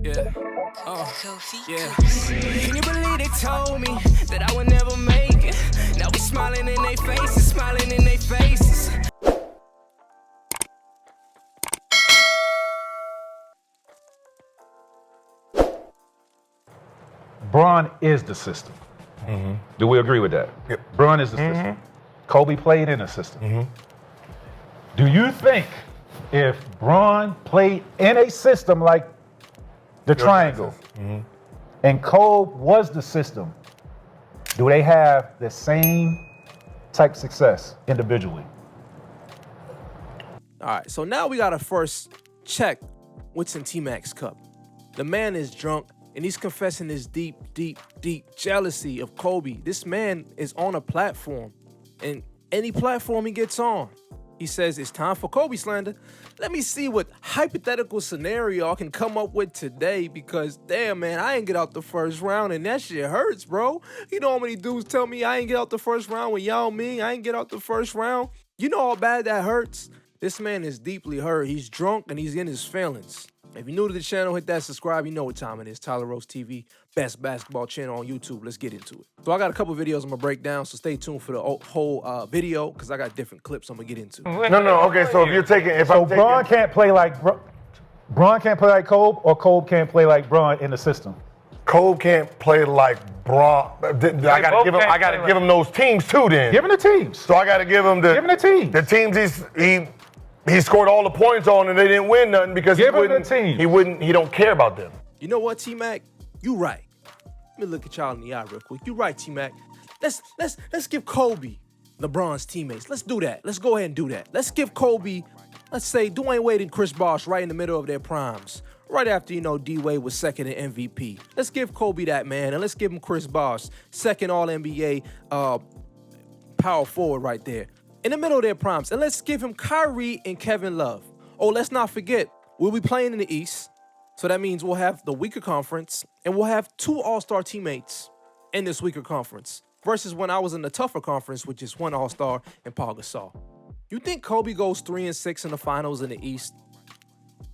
Yeah. Yeah. Can you believe they told me that I would never make it? Now we smiling in their faces, smiling in their faces. Bron is the system. Mm-hmm. Do we agree with that? Yep. Bron is the system. Kobe played in a system. Do you think if Bron played in a system like the triangle and Kobe was the system, do they have the same type success individually? All right, so now we got to first check what's in T-Mac's cup. The man is drunk, and he's confessing his deep, deep, deep jealousy of Kobe. This man is on a platform, and any platform he gets on, he says it's time for Kobe slander. Let me see what hypothetical scenario I can come up with today, because damn, man, I ain't get out the first round, and that shit hurts, bro. You know how many dudes tell me I ain't get out the first round with Yao Ming? I ain't get out the first round. You know how bad that hurts? This man is deeply hurt. He's drunk, and he's in his feelings. If you're new to the channel, hit that subscribe. You know what time it is. Tyler Rose TV, best basketball channel on YouTube. Let's get into it. So I got a couple videos I'm going to break down, so stay tuned for the whole video, because I got different clips I'm going to get into. No. Okay, so if you're taking, Bron can't play like Bron can't play like Kobe, or Kobe can't play like Bron in the system. Kobe can't play like Bron. I got to give him those teams too. Then Give him the teams. So I got to give him the teams. The teams he scored all the points on, and they didn't win nothing because he don't care about them. You know what, T-Mac? You right. Let me look at y'all in the eye real quick. You right, T-Mac. Let's give Kobe LeBron's teammates. Let's do that. Let's go ahead and do that. Let's give Kobe, let's say, Dwayne Wade and Chris Bosh right in the middle of their primes. Right after, D-Wade was second in MVP. Let's give Kobe that, man, and let's give him Chris Bosh, second All-NBA power forward right there, in the middle of their primes. And let's give him Kyrie and Kevin Love. Oh, let's not forget, we'll be playing in the East, so that means we'll have the weaker conference, and we'll have 2 All-Star teammates in this weaker conference, versus when I was in the tougher conference, which is 1 All-Star and Paul Gasol. You think Kobe goes 3-6 in the finals in the East?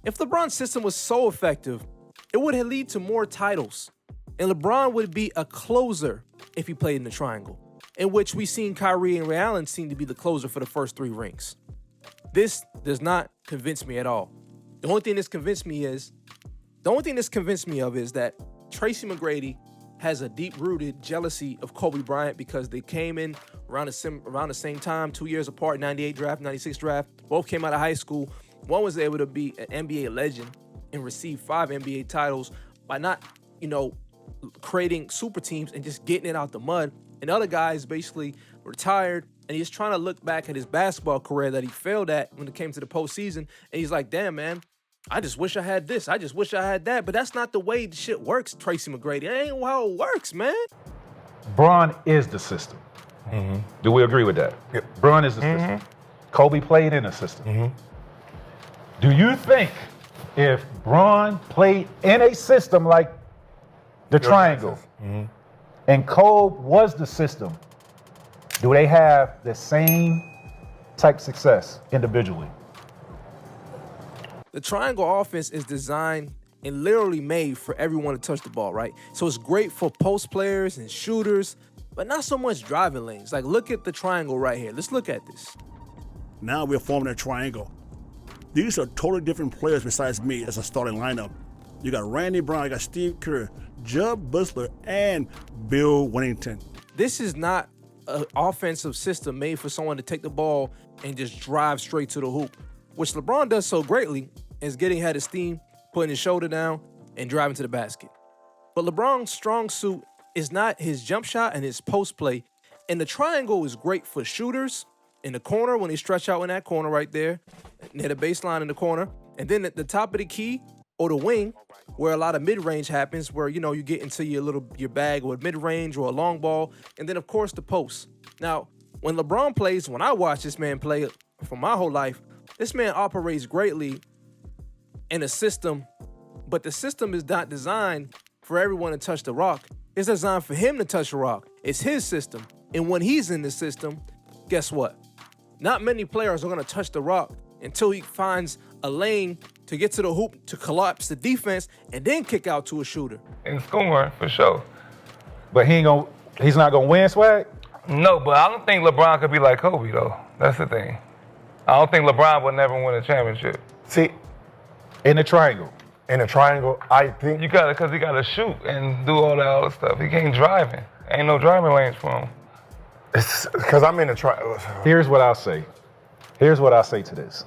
If LeBron's system was so effective, it would lead to more titles, and LeBron would be a closer if he played in the triangle, in which we've seen Kyrie and Ray Allen seem to be the closer for the first 3 rings. This does not convince me at all. The only thing this convinced me of is that Tracey McGrady has a deep-rooted jealousy of Kobe Bryant, because they came in around the same time, 2 years apart, 98 draft, 96 draft. Both came out of high school. One was able to be an NBA legend and receive 5 NBA titles by not, creating super teams and just getting it out the mud. And the other guy is basically retired, and he's trying to look back at his basketball career that he failed at when it came to the postseason. And he's like, damn, man, I just wish I had this. I just wish I had that. But that's not the way the shit works, Tracey McGrady. That ain't how it works, man. Bron is the system. Do we agree with that? Yep. Bron is the system. Kobe played in a system. Do you think if Bron played in a system like the triangle and Kobe was the system, do they have the same type success individually? The triangle offense is designed and literally made for everyone to touch the ball, right? So it's great for post players and shooters, but not so much driving lanes. Like, look at the triangle right here. Let's look at this. Now we're forming a triangle. These are totally different players besides me as a starting lineup. You got Randy Brown, you got Steve Kerr, Jud Bussler, and Bill Wennington. This is not an offensive system made for someone to take the ball and just drive straight to the hoop, which LeBron does so greatly, is getting head of steam, putting his shoulder down, and driving to the basket. But LeBron's strong suit is not his jump shot and his post play. And the triangle is great for shooters in the corner, when they stretch out in that corner right there, near the baseline in the corner. And then at the top of the key or the wing, where a lot of mid-range happens, where, you get into your bag or mid-range or a long ball. And then, of course, the post. Now, when LeBron plays, when I watch this man play for my whole life, this man operates greatly in a system, but the system is not designed for everyone to touch the rock. It's designed for him to touch the rock. It's his system. And when he's in the system, guess what? Not many players are going to touch the rock until he finds a lane to get to the hoop, to collapse the defense, and then kick out to a shooter. And scoring, for sure. But he's not gonna win, Swag? No, but I don't think LeBron could be like Kobe, though. That's the thing. I don't think LeBron would never win a championship. See, in the triangle. In the triangle, I think because he gotta shoot and do all that other stuff. He can't driving. Ain't no driving lanes for him. It's because I'm in the triangle. Here's what I'll say. Here's what I'll say to this.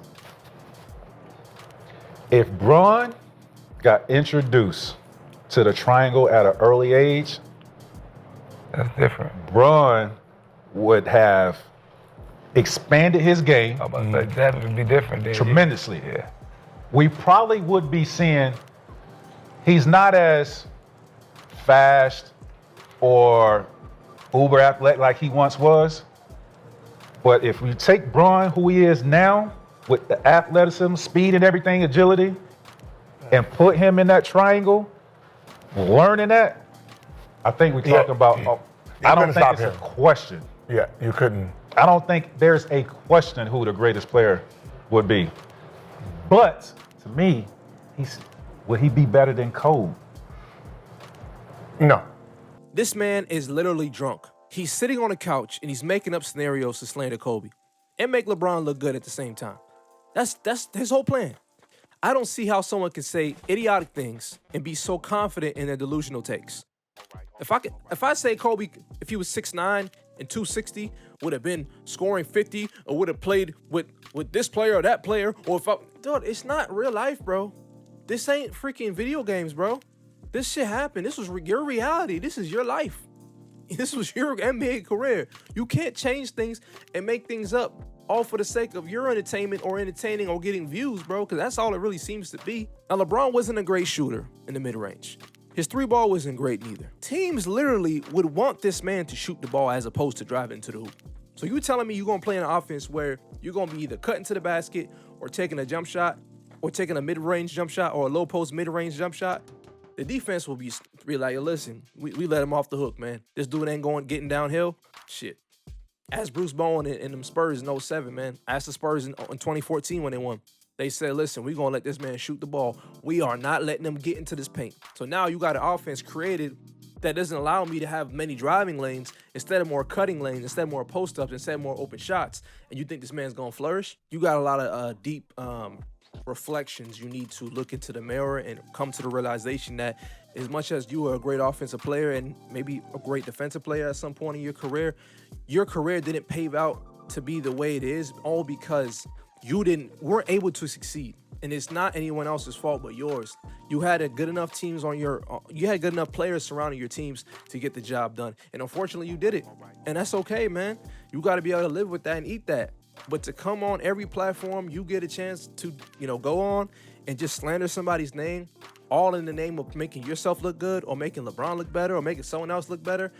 If Bron got introduced to the triangle at an early age, that's different. Bron would have expanded his game. I'm about to say that would be different. Then. Tremendously. Yeah. We probably would be seeing he's not as fast or uber athletic like he once was. But if we take Bron, who he is now, with the athleticism, speed and everything, agility, and put him in that triangle, learning that, I think we're talking about, I don't think it's a question. Yeah, you couldn't. I don't think there's a question who the greatest player would be. But to me, would he be better than Kobe? No. This man is literally drunk. He's sitting on a couch and he's making up scenarios to slander Kobe and make LeBron look good at the same time. That's his whole plan. I don't see how someone can say idiotic things and be so confident in their delusional takes. If I say Kobe, if he was 6'9" and 260, would have been scoring 50 or would have played with this player or that player, or dude, it's not real life, bro. This ain't freaking video games, bro. This shit happened. This was your reality. This is your life. This was your NBA career. You can't change things and make things up all for the sake of your entertainment or entertaining or getting views, bro, because that's all it really seems to be. Now, LeBron wasn't a great shooter in the mid-range. His three ball wasn't great neither. Teams literally would want this man to shoot the ball as opposed to driving into the hoop. So you telling me you're going to play an offense where you're going to be either cutting to the basket or taking a jump shot or taking a mid-range jump shot or a low post mid-range jump shot? The defense will be like, listen, we let him off the hook, man. This dude ain't getting downhill. Shit. Ask Bruce Bowen in them Spurs in 07, man. Ask the Spurs in 2014 when they won. They said, listen, we're going to let this man shoot the ball. We are not letting him get into this paint. So now you got an offense created that doesn't allow me to have many driving lanes instead of more cutting lanes, instead of more post-ups, instead of more open shots. And you think this man's going to flourish? You got a lot of deep reflections. You need to look into the mirror and come to the realization that as much as you are a great offensive player and maybe a great defensive player at some point in your career didn't pave out to be the way it is, all because you weren't able to succeed. And it's not anyone else's fault but yours. You had a good enough teams you had good enough players surrounding your teams to get the job done. And unfortunately you did it. And that's okay, man. You got to be able to live with that and eat that. But to come on every platform you get a chance to, go on and just slander somebody's name, all in the name of making yourself look good or making LeBron look better or making someone else look better,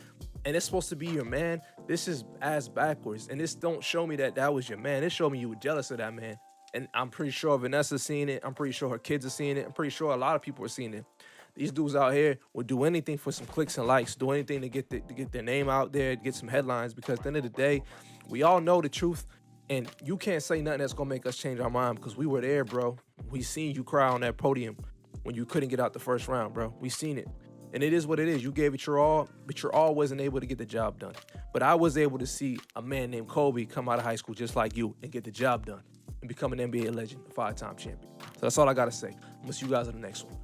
and it's supposed to be your man, this is ass backwards. And this don't show me that was your man. It showed me you were jealous of that man. And I'm pretty sure Vanessa's seeing it. I'm pretty sure her kids are seeing it. I'm pretty sure a lot of people are seeing it. These dudes out here would do anything for some clicks and likes, do anything to get their name out there, get some headlines, because at the end of the day, we all know the truth. And you can't say nothing that's going to make us change our mind because we were there, bro. We seen you cry on that podium when you couldn't get out the first round, bro. We seen it. And it is what it is. You gave it your all, but your all wasn't able to get the job done. But I was able to see a man named Kobe come out of high school just like you and get the job done and become an NBA legend, a 5-time champion. So that's all I got to say. I'm going to see you guys in the next one.